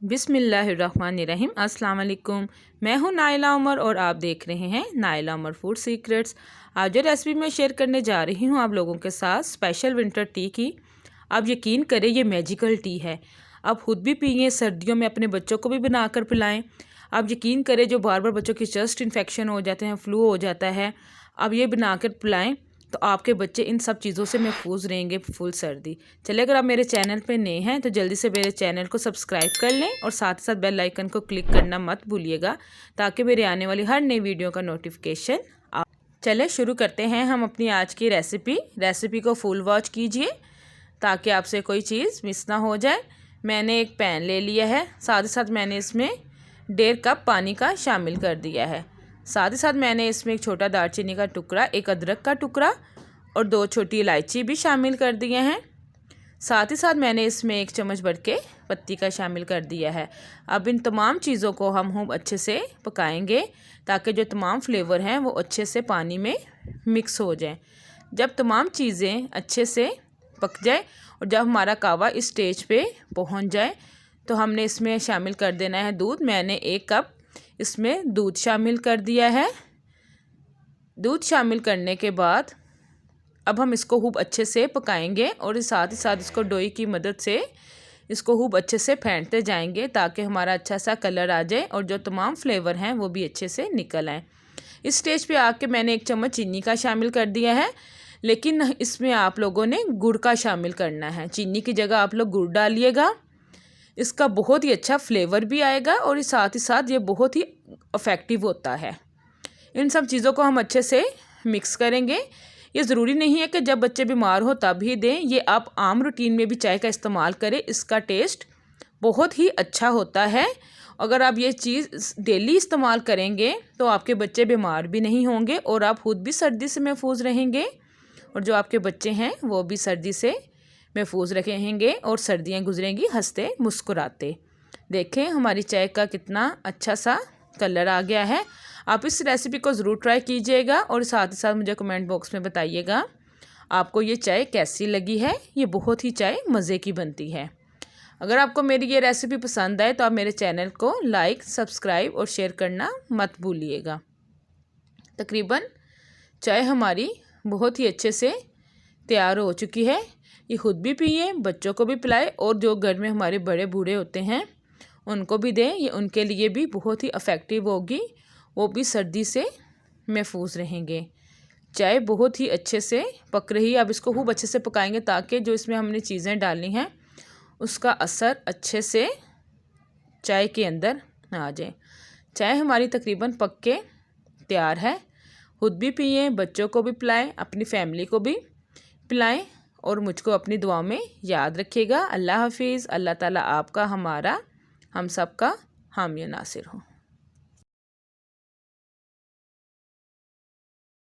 बिस्मिल्लाहिर्रहमानिर्रहीम। अस्सलाम वालेकुम। मैं हूं नाइला उमर और आप देख रहे हैं नाइला उमर फूड सीक्रेट्स। आज जो रेसिपी मैं शेयर करने जा रही हूं आप लोगों के साथ स्पेशल विंटर टी की। आप यकीन करें ये मैजिकल टी है। आप खुद भी पिए, सर्दियों में अपने बच्चों को भी बनाकर पिलाएं। आप यकीन करें जो बार बार बच्चों की चेस्ट इन्फेक्शन हो जाते हैं, फ्लू हो जाता है, आप ये बनाकर पिलाएं तो आपके बच्चे इन सब चीज़ों से महफूज रहेंगे फुल सर्दी। चलिए, अगर आप मेरे चैनल पे नए हैं तो जल्दी से मेरे चैनल को सब्सक्राइब कर लें और साथ ही साथ बेल आइकन को क्लिक करना मत भूलिएगा ताकि मेरे आने वाली हर नई वीडियो का नोटिफिकेशन आ। चलिए शुरू करते हैं हम अपनी आज की रेसिपी को फुल वॉच कीजिए ताकि आपसे कोई चीज़ मिस ना हो जाए। मैंने एक पैन ले लिया है, साथ ही साथ मैंने इसमें 1.5 कप पानी का शामिल कर दिया है। साथ ही साथ मैंने इसमें एक छोटा दालचीनी का टुकड़ा, एक अदरक का टुकड़ा और 2 छोटी इलायची भी शामिल कर दिए हैं। साथ ही साथ मैंने इसमें 1 चम्मच भर के पत्ती का शामिल कर दिया है। अब इन तमाम चीज़ों को हम खूब अच्छे से पकाएंगे ताकि जो तमाम फ्लेवर हैं वो अच्छे से पानी में मिक्स हो जाएं। जब तमाम चीज़ें अच्छे से पक जाए और जब हमारा कावा इस स्टेज पे पहुंच जाए तो हमने इसमें शामिल कर देना है दूध। मैंने 1 कप इसमें दूध शामिल कर दिया है। दूध शामिल करने के बाद अब हम इसको खूब अच्छे से पकाएंगे और साथ ही साथ इसको डोई की मदद से इसको खूब अच्छे से फेंटते जाएंगे ताकि हमारा अच्छा सा कलर आ जाए और जो तमाम फ्लेवर हैं वो भी अच्छे से निकल आए। इस स्टेज पे आके मैंने 1 चम्मच चीनी का शामिल कर दिया है, लेकिन इसमें आप लोगों ने गुड़ का शामिल करना है। चीनी की जगह आप लोग गुड़ डालिएगा, इसका बहुत ही अच्छा फ्लेवर भी आएगा और साथ ही साथ ये बहुत ही इफ़ेक्टिव होता है। इन सब चीज़ों को हम अच्छे से मिक्स करेंगे। ये ज़रूरी नहीं है कि जब बच्चे बीमार हो तब ही दें, ये आप आम रूटीन में भी चाय का इस्तेमाल करें, इसका टेस्ट बहुत ही अच्छा होता है। अगर आप ये चीज़ डेली इस्तेमाल करेंगे तो आपके बच्चे बीमार भी नहीं होंगे और आप खुद भी सर्दी से महफूज रहेंगे और जो आपके बच्चे हैं वो भी सर्दी से महफूज रहेंगे और सर्दियाँ गुजरेंगी हंसते मुस्कुराते। देखें हमारी चाय का कितना अच्छा सा कलर आ गया है। आप इस रेसिपी को ज़रूर ट्राई कीजिएगा और साथ ही साथ मुझे कमेंट बॉक्स में बताइएगा आपको ये चाय कैसी लगी है। ये बहुत ही चाय मज़े की बनती है। अगर आपको मेरी ये रेसिपी पसंद आए तो आप मेरे चैनल को लाइक, सब्सक्राइब और शेयर करना मत भूलिएगा। तकरीबन चाय हमारी बहुत ही अच्छे से तैयार हो चुकी है। ये खुद भी पिए, बच्चों को भी पिलाए और जो घर में हमारे बड़े बूढ़े होते हैं उनको भी दें। ये उनके लिए भी बहुत ही इफ़ेक्टिव होगी, वो भी सर्दी से महफूज रहेंगे। चाय बहुत ही अच्छे से पक रही है। अब इसको खूब अच्छे से पकाएंगे ताकि जो इसमें हमने चीज़ें डाली हैं उसका असर अच्छे से चाय के अंदर आ जाए। चाय हमारी तकरीबन पक के तैयार है। खुद भी पिए, बच्चों को भी पिलाएं, अपनी फैमिली को भी पिलाएं और मुझको अपनी दुआ में याद रखिएगा। अल्लाह हाफिज़। अल्लाह ताला आपका, हमारा, हम सब का हामी नासिर हो।